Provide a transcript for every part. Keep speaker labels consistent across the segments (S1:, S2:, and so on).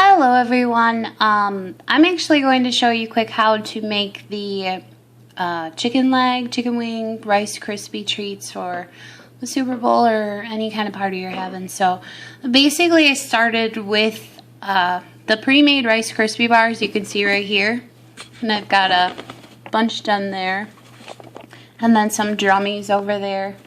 S1: Hello everyone, I'm actually going to show you quick how to make the chicken leg, chicken wing, Rice Krispie treats for the Super Bowl or any kind of party you're having. So basically I started with the pre-made Rice Krispie bars you can see right here. And I've got a bunch done there. And then some drummies over there,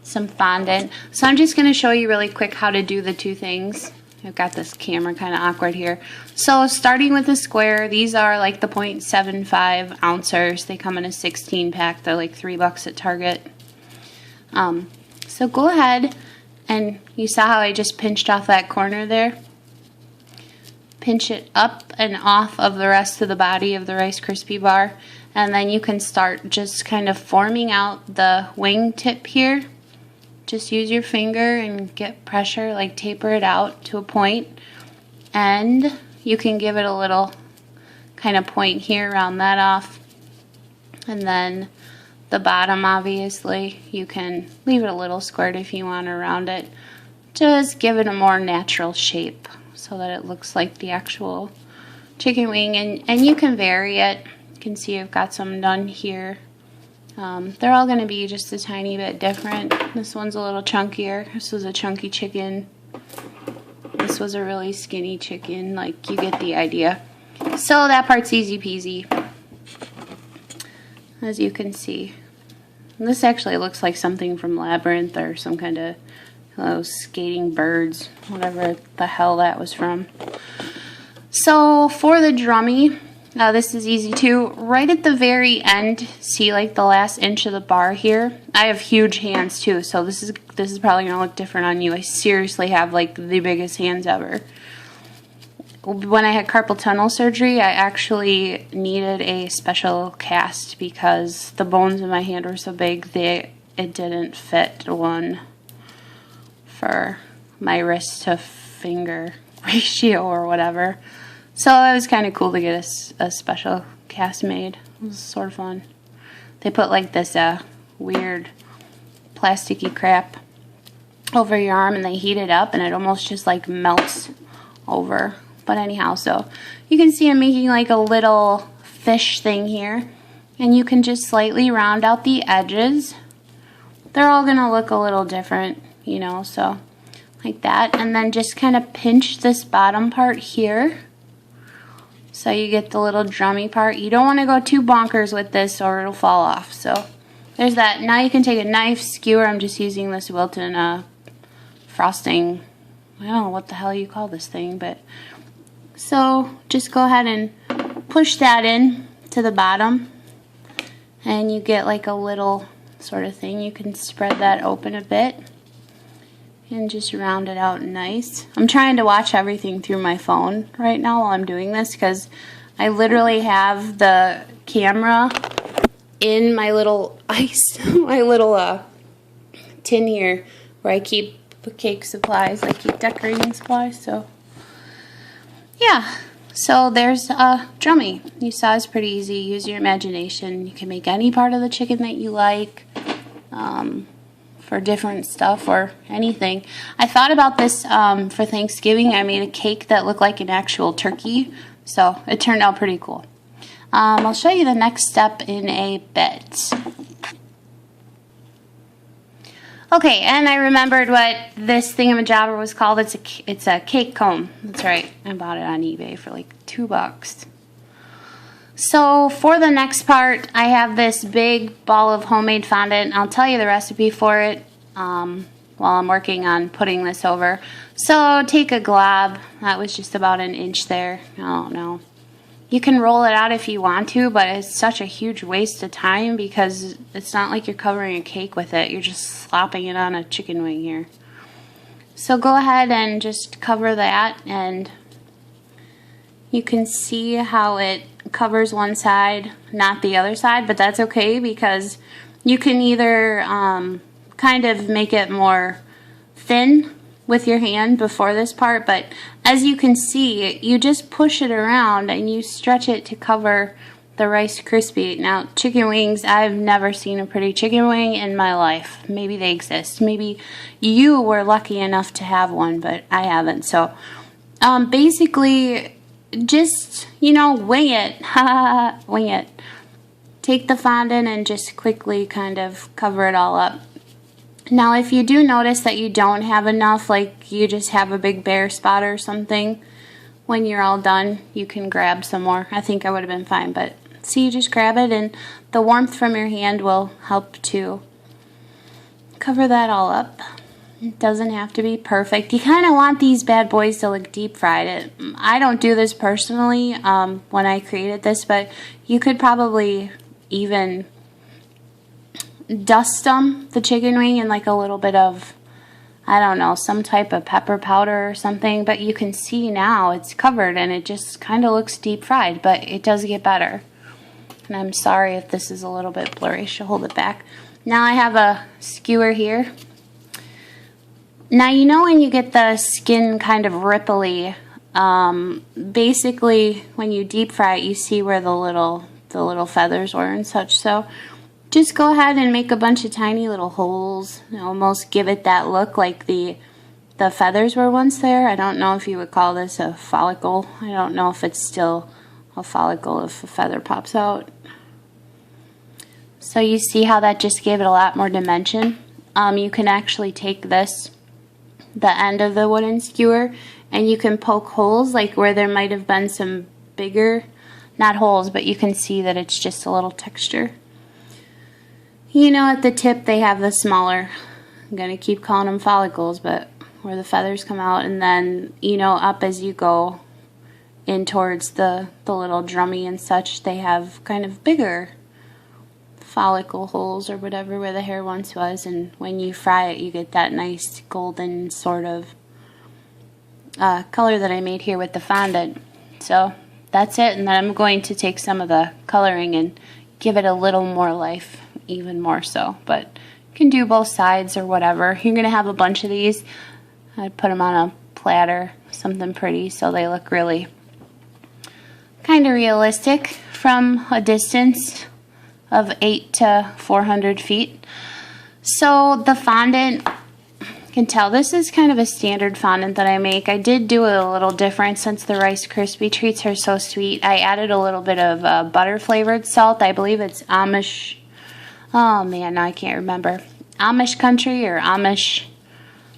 S1: some fondant. So I'm just going to show you really quick how to do the two things. I've got this camera kind of awkward here. So starting with the square, these are like the 0.75 ounces. They come in a 16 pack. They're like $3 at Target. So go ahead and you saw how I just pinched off that corner there. Pinch it up and off of the rest of the body of the Rice Krispie bar. And then you can start just kind of forming out the wing tip here. Just use your finger and get pressure, like taper it out to a point. And you can give it a little kind of point here, round that off. And then the bottom, obviously, you can leave it a little squared if you want around it. Just give it a more natural shape so that it looks like the actual chicken wing. And you can vary it. You can see I've got some done here. They're all going to be just a tiny bit different. This one's a little chunkier. This was a chunky chicken. This was a really skinny chicken. Like, you get the idea. So that part's easy peasy, as you can see. And this actually looks like something from Labyrinth or some kind of those skating birds, whatever the hell that was from. So for the drummie, this is easy too. Right at the very end, see like the last inch of the bar here? I have huge hands too, so this is probably going to look different on you. I seriously have like the biggest hands ever. When I had carpal tunnel surgery, I actually needed a special cast because the bones in my hand were so big it didn't fit one for my wrist to finger ratio or whatever. So it was kind of cool to get a special cast made. It was sort of fun. They put like this weird plasticky crap over your arm and they heat it up and it almost just like melts over. But anyhow, so you can see I'm making like a little fish thing here. And you can just slightly round out the edges. They're all going to look a little different, you know, so like that. And then just kind of pinch this bottom part here. So you get the little drummy part. You don't want to go too bonkers with this or it'll fall off. So there's that. Now you can take a knife, skewer. I'm just using this Wilton frosting. I don't know what the hell you call this thing, but so just go ahead and push that in to the bottom. And you get like a little sort of thing. You can spread that open a bit. And just round it out nice. I'm trying to watch everything through my phone right now while I'm doing this because I literally have the camera in my little tin here where I keep cake supplies. I keep decorating supplies. So yeah, so there's a drummie. You saw it's pretty easy. Use your imagination. You can make any part of the chicken that you like. For different stuff or anything. I thought about this for Thanksgiving. I made a cake that looked like an actual turkey, so it turned out pretty cool. I'll show you the next step in a bit. Okay, and I remembered what this thingamajabber was called. It's a cake comb. That's right. I bought it on eBay for like $2. So for the next part, I have this big ball of homemade fondant. I'll tell you the recipe for it while I'm working on putting this over. So take a glob. That was just about an inch there. I don't know. You can roll it out if you want to, but it's such a huge waste of time because it's not like you're covering a cake with it. You're just slopping it on a chicken wing here. So go ahead and just cover that, and you can see how it covers one side, not the other side, but that's okay because you can either kind of make it more thin with your hand before this part, but as you can see, you just push it around and you stretch it to cover the Rice Krispie. Now, chicken wings, I've never seen a pretty chicken wing in my life. Maybe they exist. Maybe you were lucky enough to have one, but I haven't. So Basically, just, you know, wing it. Wing it. Take the fondant and just quickly kind of cover it all up. Now, if you do notice that you don't have enough, like you just have a big bare spot or something, when you're all done, you can grab some more. I think I would have been fine, but see, you just grab it and the warmth from your hand will help to cover that all up. It doesn't have to be perfect. You kind of want these bad boys to look deep fried. I don't do this personally when I created this, but you could probably even dust the chicken wing in like a little bit of, I don't know, some type of pepper powder or something, but you can see now it's covered and it just kind of looks deep fried, but it does get better. And I'm sorry if this is a little bit blurry, she'll hold it back. Now I have a skewer here. Now you know when you get the skin kind of ripply, basically when you deep fry it, you see where the little feathers were and such, so just go ahead and make a bunch of tiny little holes, almost give it that look like the feathers were once there. I don't know if you would call this a follicle. I don't know if it's still a follicle if a feather pops out. So you see how that just gave it a lot more dimension. You can actually take this, the end of the wooden skewer, and you can poke holes like where there might have been some bigger, not holes, but you can see that it's just a little texture. You know, at the tip they have the smaller, I'm going to keep calling them follicles, but where the feathers come out, and then, you know, up as you go in towards the little drummie and such, they have kind of bigger follicle holes or whatever where the hair once was, and when you fry it you get that nice golden sort of color that I made here with the fondant. So that's it, and then I'm going to take some of the coloring and give it a little more life, even more so, but you can do both sides or whatever. You're going to have a bunch of these. I'd put them on a platter, something pretty, so they look really kind of realistic from a distance of 8 to 400 feet. So the fondant, you can tell this is kind of a standard fondant that I make. I did do it a little different since the Rice Krispie treats are so sweet. I added a little bit of butter flavored salt. I believe it's Amish, oh man, now I can't remember. Amish country or Amish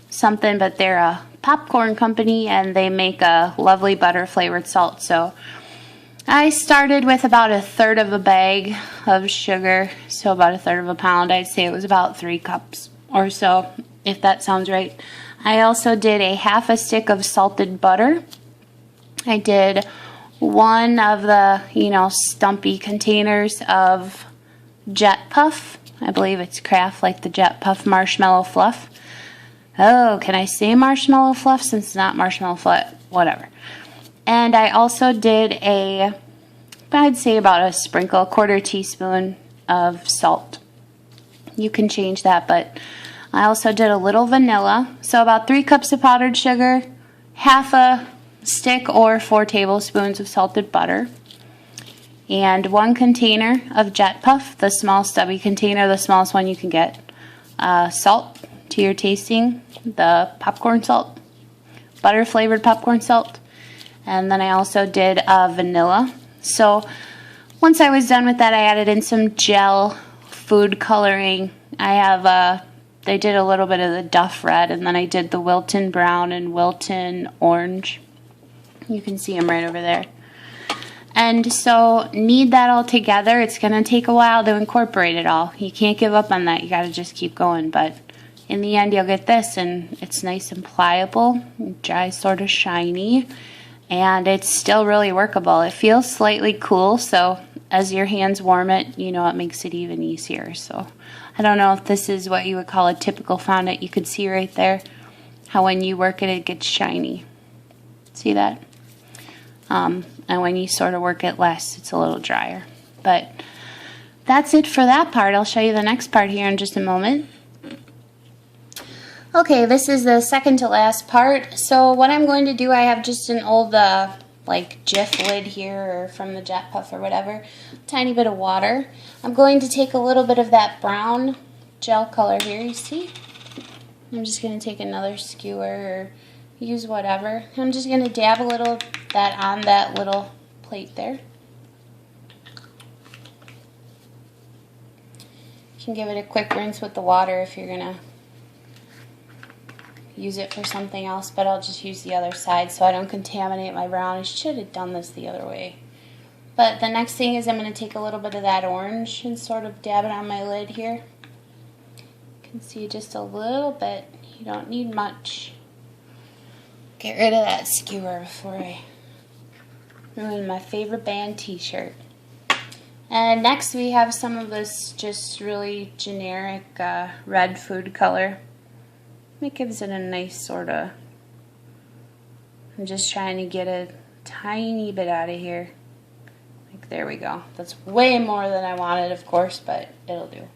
S1: something, but they're a popcorn company and they make a lovely butter flavored salt. So I started with about 1/3 of a bag of sugar, so about 1/3 of a pound. I'd say it was about 3 cups or so, if that sounds right. I also did a 1/2 stick of salted butter. I did 1 of the, you know, stumpy containers of Jet Puff. I believe it's Kraft, like the Jet Puff marshmallow fluff. Oh, can I say marshmallow fluff since it's not marshmallow fluff? Whatever. And I also did I'd say about a sprinkle, 1/4 teaspoon of salt. You can change that, but I also did a little vanilla. So about 3 cups of powdered sugar, 1/2 stick or 4 tablespoons of salted butter, and 1 container of Jet Puff, the small stubby container, the smallest one you can get. Salt to your tasting, the popcorn salt, butter flavored popcorn salt. And then I also did vanilla. So once I was done with that, I added in some gel food coloring. I did a little bit of the Duff Red, and then I did the Wilton Brown and Wilton Orange. You can see them right over there. And so knead that all together. It's going to take a while to incorporate it all. You can't give up on that. You got to just keep going. But in the end, you'll get this, and it's nice and pliable, dry, sort of shiny. And it's still really workable. It feels slightly cool, so as your hands warm it, you know, it makes it even easier. So I don't know if this is what you would call a typical fondant. You could see right there how when you work it, it gets shiny. See that? And when you sort of work it less, it's a little drier. But that's it for that part. I'll show you the next part here in just a moment. Okay, this is the second to last part. So what I'm going to do, I have just an old like Jif lid here, or from the Jet Puff or whatever, tiny bit of water. I'm going to take a little bit of that brown gel color here, you see? I'm just going to take another skewer, or use whatever. I'm just going to dab a little of that on that little plate there. You can give it a quick rinse with the water if you're going to use it for something else, but I'll just use the other side so I don't contaminate my brownies. Should have done this the other way. But the next thing is I'm going to take a little bit of that orange and sort of dab it on my lid here. You can see just a little bit. You don't need much. Get rid of that skewer before I ruin my favorite band t-shirt. And next we have some of this just really generic red food color. It gives it a nice sort of, I'm just trying to get a tiny bit out of here. Like, there we go. That's way more than I wanted, of course, but it'll do.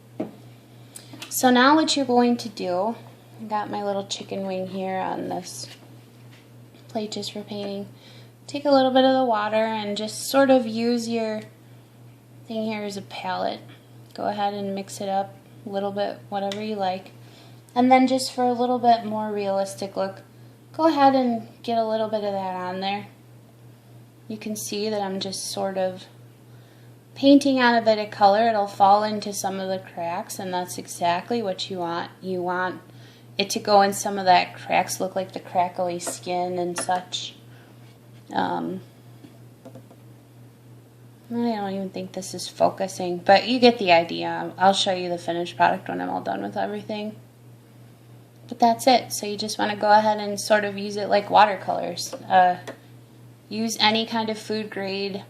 S1: So now what you're going to do, I got my little chicken wing here on this plate just for painting. Take a little bit of the water and just sort of use your thing here as a palette. Go ahead and mix it up a little bit, whatever you like. And then just for a little bit more realistic look, go ahead and get a little bit of that on there. You can see that I'm just sort of painting on a bit of color. It'll fall into some of the cracks, and that's exactly what you want. You want it to go in some of that cracks, look like the crackly skin and such. I don't even think this is focusing, but you get the idea. I'll show you the finished product when I'm all done with everything. But that's it. So you just want to go ahead and sort of use it like watercolors. Use any kind of food grade,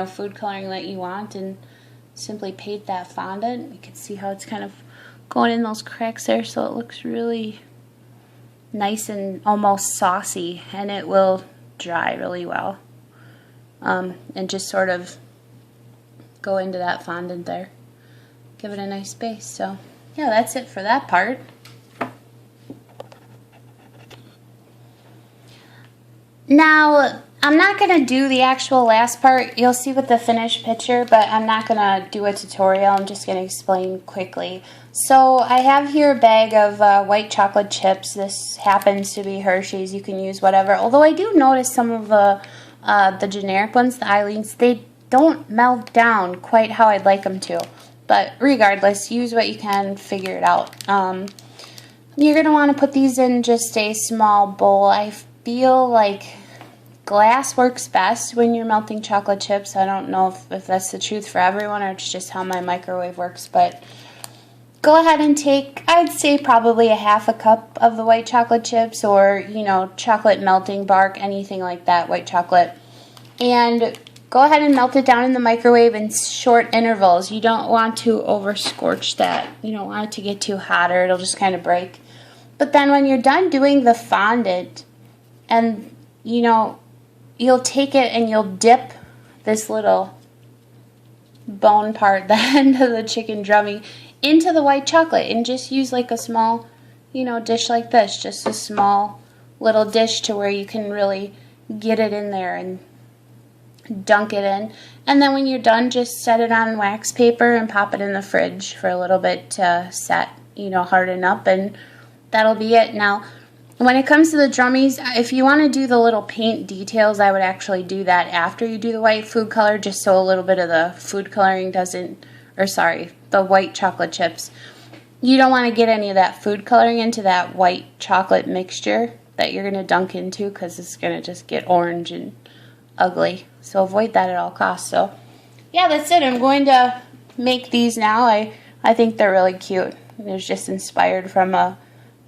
S1: food coloring that you want, and simply paint that fondant. You can see how it's kind of going in those cracks there, so it looks really nice and almost saucy, and it will dry really well. And just sort of go into that fondant there. Give it a nice base. So yeah, that's it for that part. Now, I'm not going to do the actual last part. You'll see with the finished picture, but I'm not going to do a tutorial. I'm just going to explain quickly. So I have here a bag of white chocolate chips. This happens to be Hershey's. You can use whatever. Although I do notice some of the generic ones, the Eileen's, they don't melt down quite how I'd like them to. But regardless, use what you can, figure it out. You're going to want to put these in just a small bowl. I feel like glass works best when you're melting chocolate chips. I don't know if that's the truth for everyone or it's just how my microwave works, but go ahead and take, I'd say probably a half a cup of the white chocolate chips, or, chocolate melting bark, anything like that, white chocolate. And go ahead and melt it down in the microwave in short intervals. You don't want to over scorch that. You don't want it to get too hot or it'll just kind of break. But then when you're done doing the fondant, and you'll take it and you'll dip this little bone part, the end of the chicken drummie, into the white chocolate, and just use like a small, dish like this, just a small little dish to where you can really get it in there and dunk it in. And then when you're done, just set it on wax paper and pop it in the fridge for a little bit to set, harden up, and that'll be it. Now, when it comes to the drummies, if you want to do the little paint details, I would actually do that after you do the white food color, just so a little bit of the food coloring doesn't, the white chocolate chips. You don't want to get any of that food coloring into that white chocolate mixture that you're going to dunk into, because it's going to just get orange and ugly. So avoid that at all costs. So yeah, that's it. I'm going to make these now. I think they're really cute. It was just inspired from a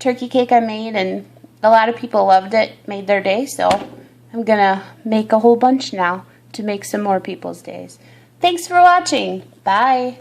S1: turkey cake I made, and a lot of people loved it, made their day, so I'm going to make a whole bunch now to make some more people's days. Thanks for watching. Bye.